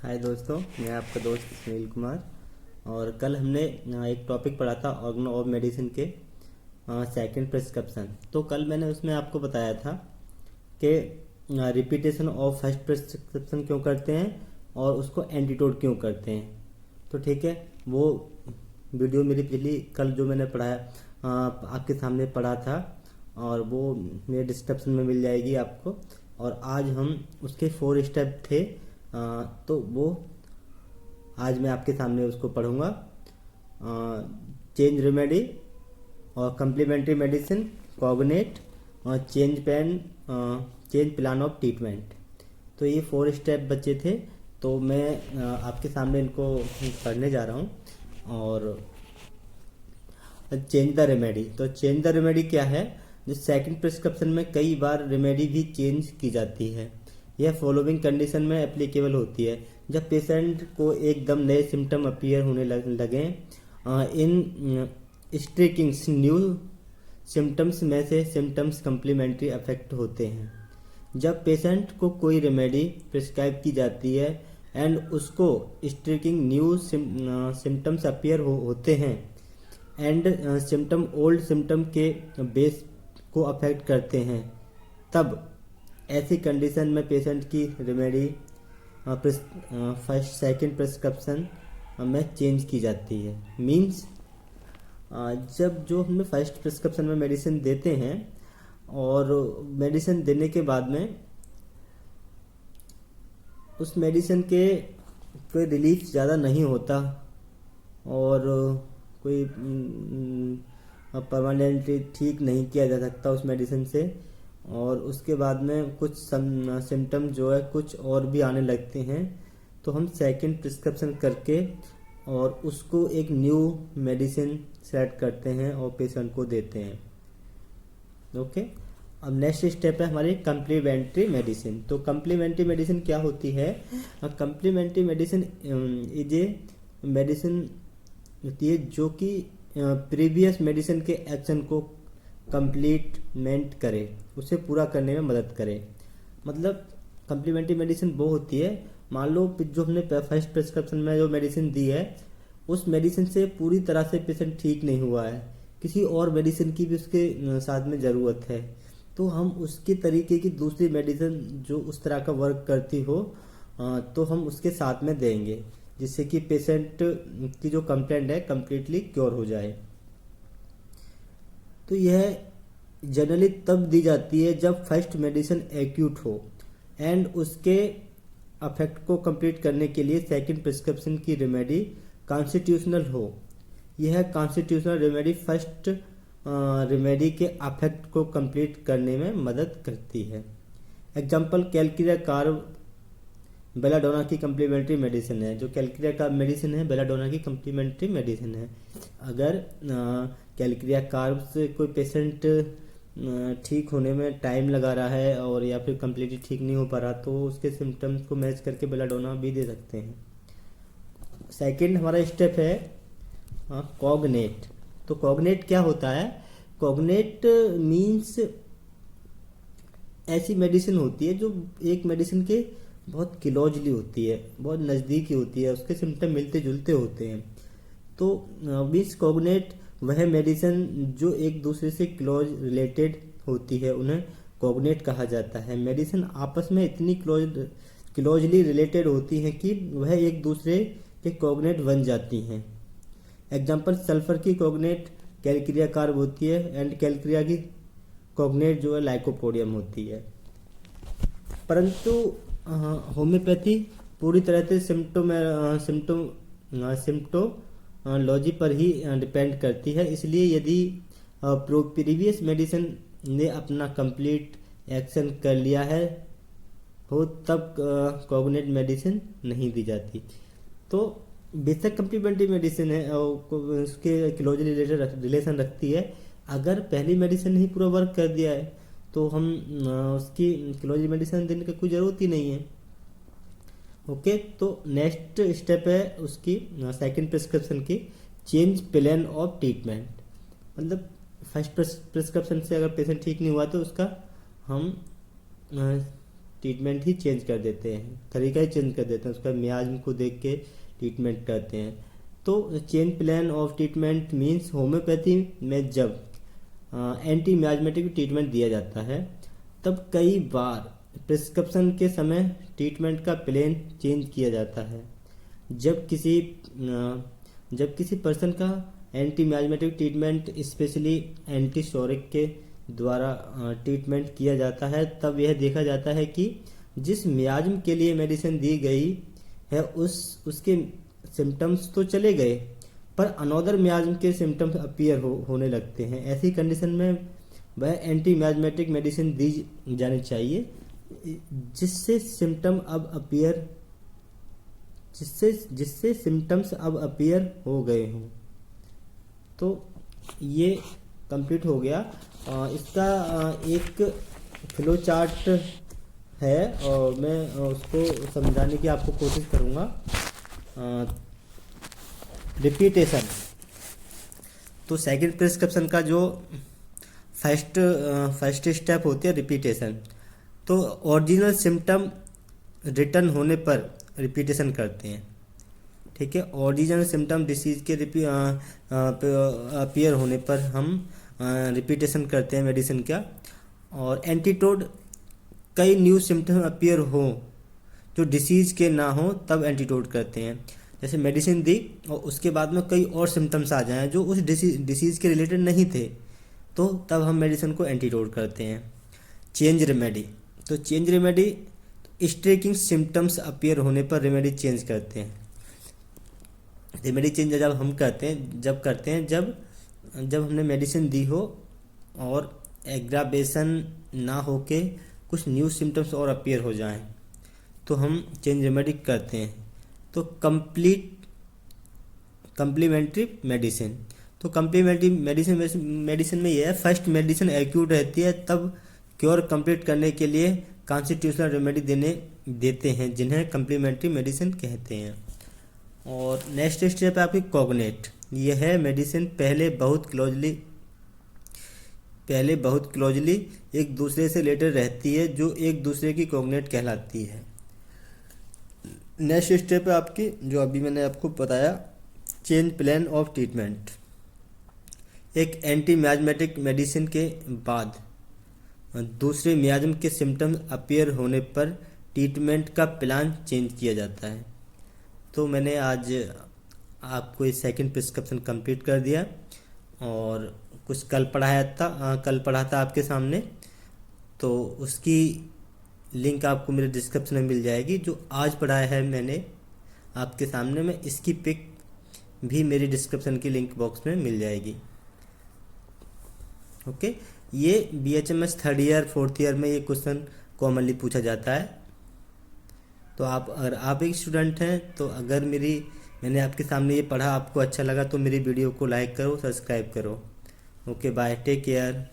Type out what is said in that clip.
हाय दोस्तों, मैं आपका दोस्त सुनील कुमार। और कल हमने एक टॉपिक पढ़ा था ऑर्गनो ऑफ मेडिसिन के सेकंड प्रिस्क्रिप्शन। तो कल मैंने उसमें आपको बताया था कि रिपीटेशन ऑफ फर्स्ट प्रिस्क्रिप्शन क्यों करते हैं और उसको एंटीटोड क्यों करते हैं। तो ठीक है, वो वीडियो मेरी पिछली कल जो मैंने पढ़ाया आपके सामने पढ़ा था, और वो मेरे डिस्क्रिप्शन में मिल जाएगी आपको। और आज हम उसके 4 स्टेप थे, तो वो आज मैं आपके सामने उसको पढ़ूंगा। चेंज रेमेडी और कम्प्लीमेंट्री मेडिसिन, कॉग्नेट और चेंज प्लान ऑफ ट्रीटमेंट। तो ये 4 स्टेप बचे थे, तो मैं आपके सामने इनको पढ़ने जा रहा हूँ। और चेंज द रेमेडी, तो चेंज द रेमेडी क्या है? जो सेकंड प्रिस्क्रिप्शन में कई बार रेमेडी भी चेंज की जाती है। यह फॉलोइंग कंडीशन में एप्लीकेबल होती है: जब पेशेंट को एकदम नए सिम्टम अपीयर होने लगे, इन स्ट्रीकिंग्स न्यू सिम्टम्स में से सिम्टम्स कम्प्लीमेंट्री अफेक्ट होते हैं। जब पेशेंट को कोई रेमेडी प्रिस्क्राइब की जाती है एंड उसको स्ट्रीकिंग न्यू सिम्टम्स अपीयर होते हैं एंड सिम्टम ओल्ड सिम्टम के बेस को अफेक्ट करते हैं, तब ऐसी कंडीशन में पेशेंट की रेमेडी फर्स्ट सेकंड प्रिस्क्रिप्शन में चेंज की जाती है। मींस जब जो हमें फर्स्ट प्रिस्क्रिप्शन में मेडिसिन देते हैं और मेडिसिन देने के बाद में उस मेडिसिन के कोई रिलीफ ज़्यादा नहीं होता और कोई परमानेंटली ठीक नहीं किया जा सकता उस मेडिसिन से, और उसके बाद में कुछ सिम्टम जो है कुछ और भी आने लगते हैं, तो हम सेकंड प्रिस्क्रिप्शन करके और उसको एक न्यू मेडिसिन सेट करते हैं और पेशेंट को देते हैं। ओके, अब नेक्स्ट स्टेप है हमारी कम्प्लीमेंट्री मेडिसिन। तो कम्प्लीमेंट्री मेडिसिन क्या होती है? Complementary medicine is a medicine होती है जो कि प्रीवियस मेडिसिन के एक्शन को कंप्लीटमेंट करे, उसे पूरा करने में मदद करे। मतलब कम्प्लीमेंट्री मेडिसिन वो होती है, मान लो जो हमने फर्स्ट प्रिस्क्रिप्शन में जो मेडिसिन दी है उस मेडिसिन से पूरी तरह से पेशेंट ठीक नहीं हुआ है, किसी और मेडिसिन की भी उसके साथ में ज़रूरत है, तो हम उसके तरीके की दूसरी मेडिसिन जो उस तरह का वर्क करती हो तो हम उसके साथ में देंगे, जिससे कि पेशेंट की जो कंप्लेंट है कम्प्लीटली क्योर हो जाए। तो यह जनरली तब दी जाती है जब फर्स्ट मेडिसिन एक्यूट हो एंड उसके अफेक्ट को कंप्लीट करने के लिए सेकंड प्रिस्क्रिप्शन की रेमेडी कॉन्स्टिट्यूशनल हो। यह कॉन्स्टिट्यूशनल रेमेडी फर्स्ट रेमेडी के अफेक्ट को कंप्लीट करने में मदद करती है। एग्जाम्पल कैलकिरिया कार्ब बेलाडोना की कम्प्लीमेंट्री मेडिसिन है। जो कैलकिरिया कार्ब मेडिसिन है बेलाडोना की कम्प्लीमेंट्री मेडिसिन है। अगर कैलकिरिया कार्ब से कोई पेशेंट ठीक होने में टाइम लगा रहा है और या फिर कम्प्लीटली ठीक नहीं हो पा रहा, तो उसके सिम्टम्स को मैच करके बेलाडोना भी दे सकते हैं। सेकंड हमारा स्टेप है कॉग्नेट। तो कॉग्नेट क्या होता है? कॉग्नेट मीन्स ऐसी मेडिसिन होती है जो एक मेडिसिन के बहुत क्लोजली होती है, बहुत नज़दीकी होती है, उसके सिम्टम मिलते जुलते होते हैं। तो मीन्स कॉग्नेट वह मेडिसिन जो एक दूसरे से क्लोज रिलेटेड होती है, उन्हें कॉग्नेट कहा जाता है। मेडिसिन आपस में इतनी क्लोजली रिलेटेड होती हैं कि वह एक दूसरे के कॉग्नेट बन जाती हैं। एग्जाम्पल सल्फर की कॉग्नेट कैलकिरिया कार्ब होती है एंड कैलकिरिया की कॉग्नेट जो है लाइकोपोडियम होती है। परंतु होम्योपैथी पूरी तरह से सिम्टोलॉजी पर ही डिपेंड करती है। इसलिए यदि प्रीवियस मेडिसिन ने अपना कंप्लीट एक्शन कर लिया है हो तब कॉग्नेट मेडिसिन नहीं दी जाती। तो बेशक कम्प्लीमेंट्री मेडिसिन है और उसके क्लोजली रिलेशन रखती है, अगर पहली मेडिसिन ही पूरा वर्क कर दिया है तो हम उसकी क्लोजली मेडिसिन देने की कोई ज़रूरत ही नहीं है। ओके, तो नेक्स्ट स्टेप है उसकी सेकंड प्रिस्क्रिप्शन की चेंज प्लान ऑफ ट्रीटमेंट। मतलब फर्स्ट प्रिस्क्रिप्शन से अगर पेशेंट ठीक नहीं हुआ तो उसका हम ट्रीटमेंट ही चेंज कर देते हैं, तरीका ही चेंज कर देते हैं, उसका मियाज को देख के ट्रीटमेंट करते हैं। तो change plan of treatment means homeopathy में जब एंटी मियाजमेटिक ट्रीटमेंट दिया जाता है तब कई बार प्रिस्क्रिप्शन के समय ट्रीटमेंट का प्लान चेंज किया जाता है। जब किसी पर्सन का एंटी मियाजमेटिक ट्रीटमेंट स्पेशली एंटीशोरिक के द्वारा ट्रीटमेंट किया जाता है तब यह देखा जाता है कि जिस मियाज्म के लिए मेडिसिन दी गई है उसके सिम्टम्स तो चले गए पर अनोदर मियाज्म के सिम्टम्स अपीयर होने लगते हैं। ऐसी कंडीशन में वह एंटी मियाजमेटिक मेडिसिन दी जानी चाहिए जिससे सिम्टम्स अब अपीयर हो गए हों। तो ये कंप्लीट हो गया। इसका एक फ्लो चार्ट है और मैं उसको समझाने की आपको कोशिश करूँगा। रिपीटेशन, तो सेकंड प्रिस्क्रिप्शन का जो फर्स्ट स्टेप होती है रिपीटेशन। तो ओरिजिनल सिम्टम रिटर्न होने पर रिपीटेशन करते हैं, ठीक है। ओरिजिनल सिम्टम डिसीज के अपीयर होने पर हम रिपीटेशन करते हैं मेडिसिन का। और एंटीटोड, कई न्यू सिम्टम अपीयर हो जो डिसीज के ना हो तब एंटीटोड करते हैं। जैसे मेडिसिन दी और उसके बाद में कई और सिम्टम्स आ जाएं जो उस डिसीज के रिलेटेड नहीं थे तो तब हम मेडिसिन को एंटीटोड करते हैं। चेंज रेमेडी, तो चेंज रेमेडी स्ट्रेकिंग सिम्टम्स अपीयर होने पर रेमेडी चेंज करते हैं। रेमेडी चेंज जब हम करते हैं जब हमने मेडिसिन दी हो और एग्रावेशन ना होके कुछ न्यू सिम्टम्स और अपीयर हो जाएं तो हम चेंज रेमेडी करते हैं। तो कम्प्लीमेंट्री मेडिसिन, तो कम्प्लीमेंट्री मेडिसिन में यह है, फर्स्ट मेडिसिन एक्यूट रहती है तब क्योर कंप्लीट करने के लिए कॉन्स्टिट्यूशनल रेमेडी देते हैं जिन्हें कम्प्लीमेंट्री मेडिसिन कहते हैं। और नेक्स्ट स्टेप है आपकी कॉग्नेट। यह है मेडिसिन पहले बहुत क्लोजली एक दूसरे से रिलेटेड रहती है जो एक दूसरे की कॉग्नेट कहलाती है। नेक्स्ट स्टेप है आपकी जो अभी मैंने आपको बताया, चेंज प्लान ऑफ ट्रीटमेंट। एक एंटी मियाजमेटिक मेडिसिन के बाद दूसरे मियाज्म के सिम्टम्स अपीयर होने पर ट्रीटमेंट का प्लान चेंज किया जाता है। तो मैंने आज आपको ये सेकंड प्रिस्क्रिप्शन कंप्लीट कर दिया और कुछ कल पढ़ा था आपके सामने, तो उसकी लिंक आपको मेरे डिस्क्रिप्शन में मिल जाएगी। जो आज पढ़ाया है मैंने आपके सामने में, इसकी पिक भी मेरी डिस्क्रिप्शन की लिंक बॉक्स में मिल जाएगी। ओके, ये BHMS third year fourth year में ये क्वेश्चन कॉमनली पूछा जाता है। तो अगर आप एक स्टूडेंट हैं तो अगर मैंने आपके सामने ये पढ़ा आपको अच्छा लगा तो मेरी वीडियो को लाइक करो, सब्सक्राइब करो। Okay, bye, take care.